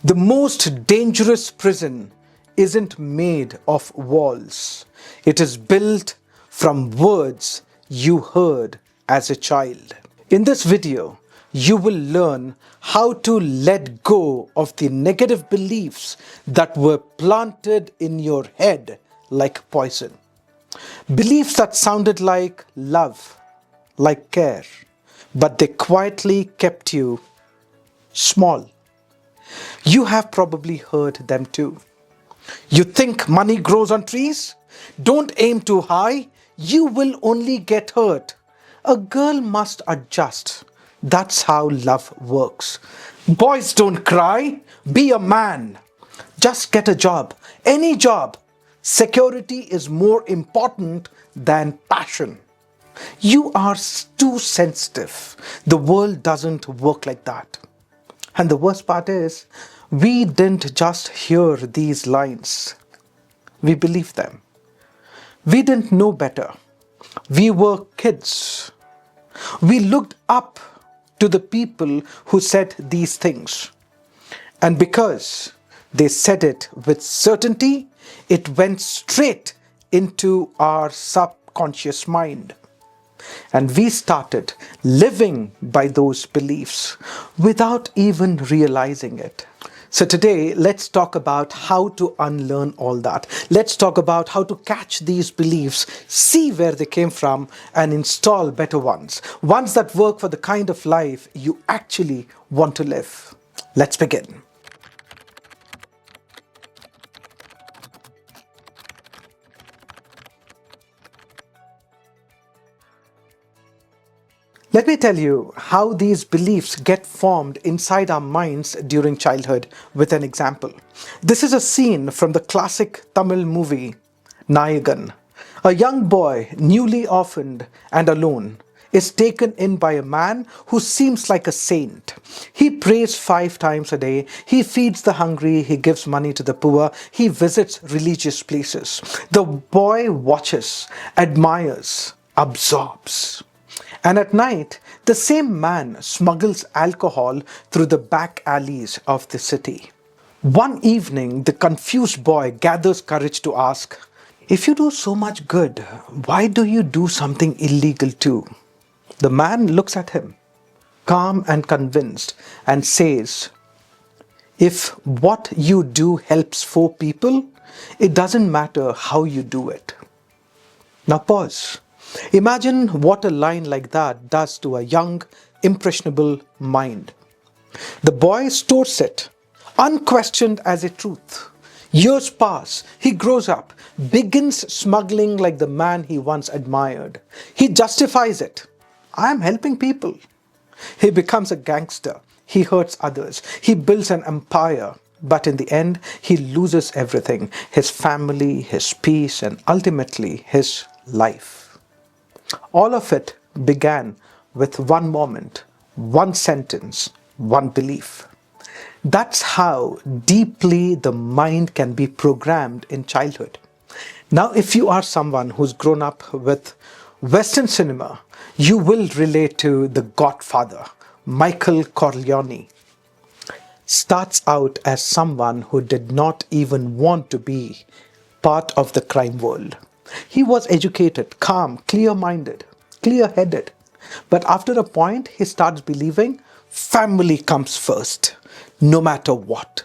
The most dangerous prison isn't made of walls. It is built from words you heard as a child. In this video, you will learn how to let go of the negative beliefs that were planted in your head like poison. Beliefs that sounded like love, like care, but they quietly kept you small. You have probably heard them too. You think money grows on trees? Don't aim too high. You will only get hurt. A girl must adjust. That's how love works. Boys don't cry. Be a man. Just get a job. Any job. Security is more important than passion. You are too sensitive. The world doesn't work like that. And the worst part is, we didn't just hear these lines. We believed them. We didn't know better. We were kids. We looked up to the people who said these things. And because they said it with certainty, it went straight into our subconscious mind. And we started living by those beliefs without even realizing it. So today, let's talk about how to unlearn all that. Let's talk about how to catch these beliefs, see where they came from, and install better ones. Ones that work for the kind of life you actually want to live. Let's begin. Let me tell you how these beliefs get formed inside our minds during childhood with an example. This is a scene from the classic Tamil movie Nayagan. A young boy, newly orphaned and alone, is taken in by a man who seems like a saint. He prays 5 times a day, he feeds the hungry, he gives money to the poor, he visits religious places. The boy watches, admires, absorbs. And at night, the same man smuggles alcohol through the back alleys of the city. One evening, the confused boy gathers courage to ask, "If you do so much good, why do you do something illegal too?" The man looks at him, calm and convinced, and says, "If what you do helps 4 people, it doesn't matter how you do it." Now pause. Imagine what a line like that does to a young, impressionable mind. The boy stores it, unquestioned as a truth. Years pass, he grows up, begins smuggling like the man he once admired. He justifies it. "I am helping people." He becomes a gangster. He hurts others. He builds an empire. But in the end, he loses everything: his family, his peace, and ultimately his life. All of it began with one moment, one sentence, one belief. That's how deeply the mind can be programmed in childhood. Now, if you are someone who's grown up with Western cinema, you will relate to The Godfather. Michael Corleone starts out as someone who did not even want to be part of the crime world. He was educated, calm, clear-minded, clear-headed. But after a point, he starts believing family comes first, no matter what.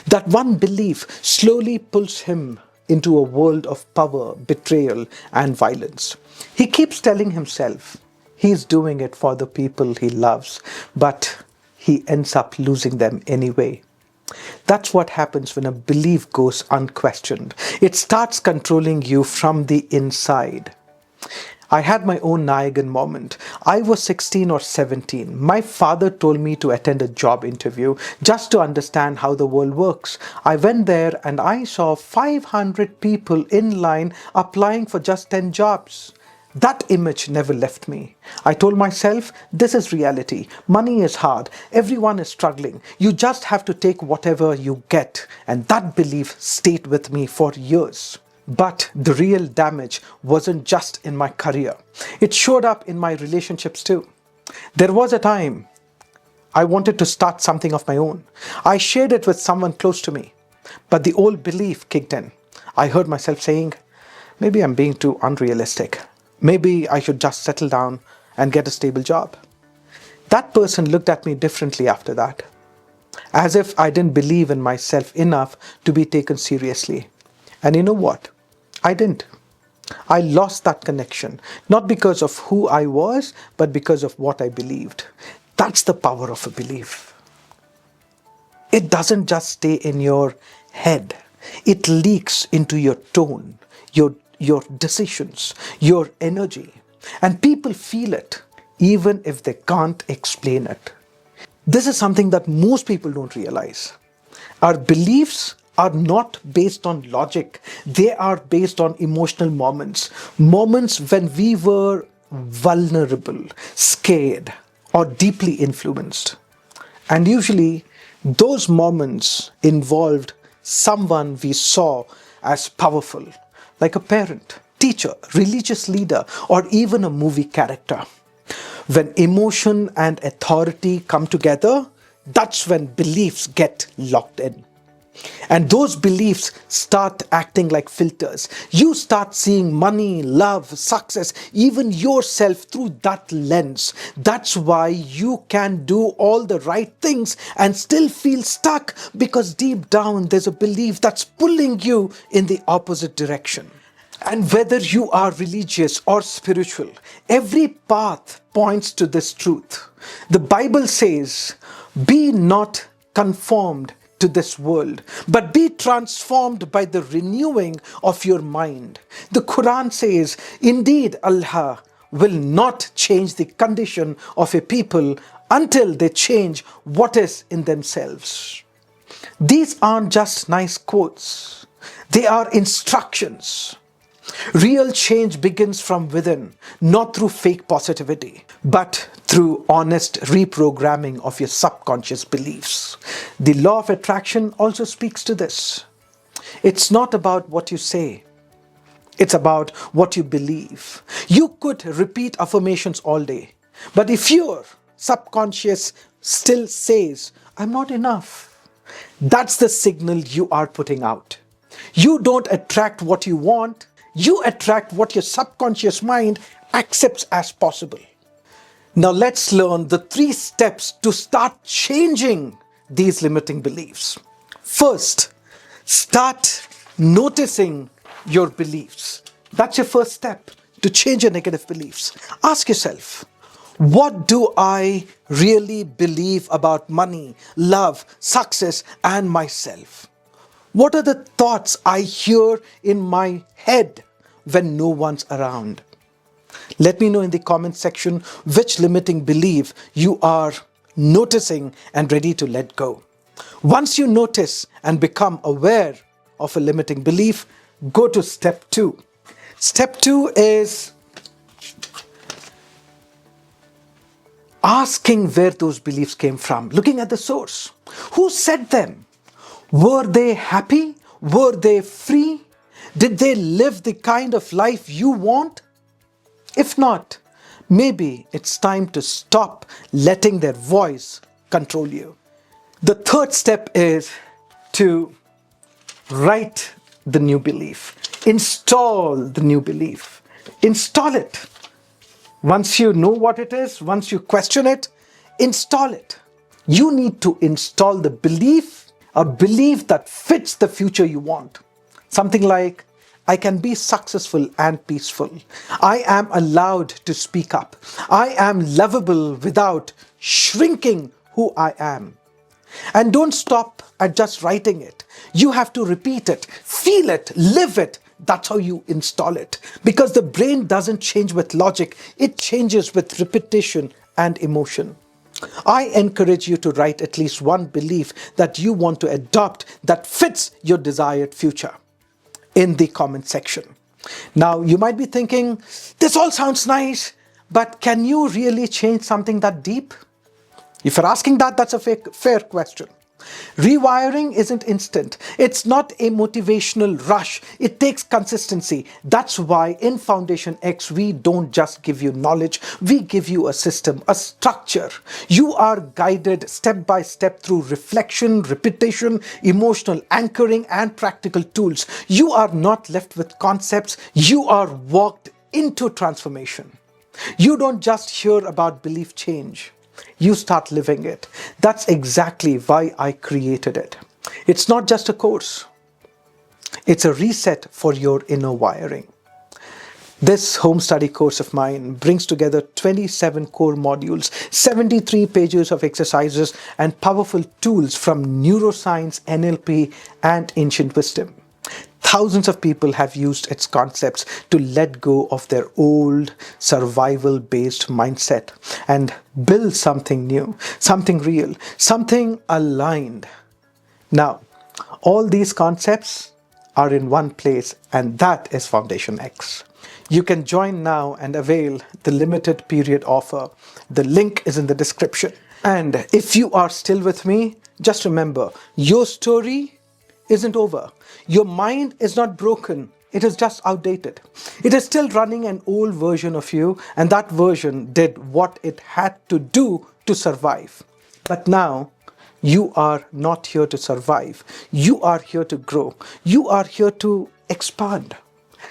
That one belief slowly pulls him into a world of power, betrayal, and violence. He keeps telling himself he's doing it for the people he loves, but he ends up losing them anyway. That's what happens when a belief goes unquestioned. It starts controlling you from the inside. I had my own Nayagan moment. I was 16 or 17. My father told me to attend a job interview just to understand how the world works. I went there and I saw 500 people in line applying for just 10 jobs. That image never left me. I told myself, this is reality. Money is hard. Everyone is struggling. You just have to take whatever you get. And that belief stayed with me for years. But the real damage wasn't just in my career. It showed up in my relationships too. There was a time I wanted to start something of my own. I shared it with someone close to me. But the old belief kicked in. I heard myself saying, maybe I'm being too unrealistic. Maybe I should just settle down and get a stable job. That person looked at me differently after that, as if I didn't believe in myself enough to be taken seriously. And you know what? I didn't. I lost that connection, not because of who I was, but because of what I believed. That's the power of a belief. It doesn't just stay in your head. It leaks into your tone, your decisions, your energy. And people feel it, even if they can't explain it. This is something that most people don't realize. Our beliefs are not based on logic. They are based on emotional moments. Moments when we were vulnerable, scared, or deeply influenced. And usually, those moments involved someone we saw as powerful, like a parent, teacher, religious leader, or even a movie character. When emotion and authority come together, that's when beliefs get locked in. And those beliefs start acting like filters. You start seeing money, love, success, even yourself through that lens. That's why you can do all the right things and still feel stuck, because deep down there's a belief that's pulling you in the opposite direction. And whether you are religious or spiritual, every path points to this truth. The Bible says, be not conformed to this world, but be transformed by the renewing of your mind. The Quran says, indeed, Allah will not change the condition of a people until they change what is in themselves. These aren't just nice quotes. They are instructions. Real change begins from within, not through fake positivity, but through honest reprogramming of your subconscious beliefs. The law of attraction also speaks to this. It's not about what you say. It's about what you believe. You could repeat affirmations all day, but if your subconscious still says, I'm not enough, that's the signal you are putting out. You don't attract what you want. You attract what your subconscious mind accepts as possible. Now let's learn the 3 steps to start changing these limiting beliefs. First, start noticing your beliefs. That's your first step to change your negative beliefs. Ask yourself, what do I really believe about money, love, success, and myself? What are the thoughts I hear in my head when no one's around? Let me know in the comment section which limiting belief you are noticing and ready to let go. Once you notice and become aware of a limiting belief, go to step 2. Step 2 is asking where those beliefs came from, looking at the source. Who said them? Were they happy? Were they free? Did they live the kind of life you want? If not, maybe it's time to stop letting their voice control you. The third step is to write the new belief. Install the new belief. Install it. Once you know what it is, once you question it, install it. You need to install the belief, a belief that fits the future you want. Something like, I can be successful and peaceful. I am allowed to speak up. I am lovable without shrinking who I am. And don't stop at just writing it. You have to repeat it, feel it, live it. That's how you install it. Because the brain doesn't change with logic, it changes with repetition and emotion. I encourage you to write at least one belief that you want to adopt that fits your desired future in the comment section. Now, you might be thinking, this all sounds nice, but can you really change something that deep? If you're asking that, that's a fair question. Rewiring isn't instant. It's not a motivational rush. It takes consistency. That's why in Foundation X, we don't just give you knowledge, we give you a system, a structure. You are guided step by step through reflection, repetition, emotional anchoring, and practical tools. You are not left with concepts, you are walked into transformation. You don't just hear about belief change. You start living it. That's exactly why I created it. It's not just a course. It's a reset for your inner wiring. This home study course of mine brings together 27 core modules, 73 pages of exercises, and powerful tools from neuroscience, NLP, and ancient wisdom. Thousands of people have used its concepts to let go of their old survival-based mindset and build something new, something real, something aligned. Now, all these concepts are in one place, and that is Foundation X. You can join now and avail the limited period offer. The link is in the description. And if you are still with me, just remember, your story isn't over. Your mind is not broken. It is just outdated. It is still running an old version of you, and that version did what it had to do to survive. But now, you are not here to survive. You are here to grow. You are here to expand.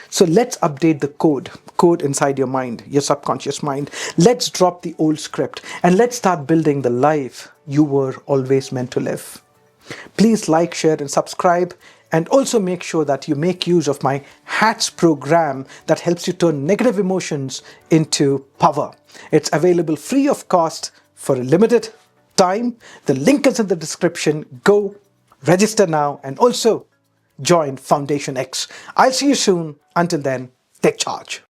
So let's update the code inside your mind, your subconscious mind. Let's drop the old script and let's start building the life you were always meant to live. Please like, share, and subscribe, and also make sure that you make use of my H.A.T.S program that helps you turn negative emotions into power. It's available free of cost for a limited time. The link is in the description. Go register now and also join Foundation X. I'll see you soon. Until then, take charge.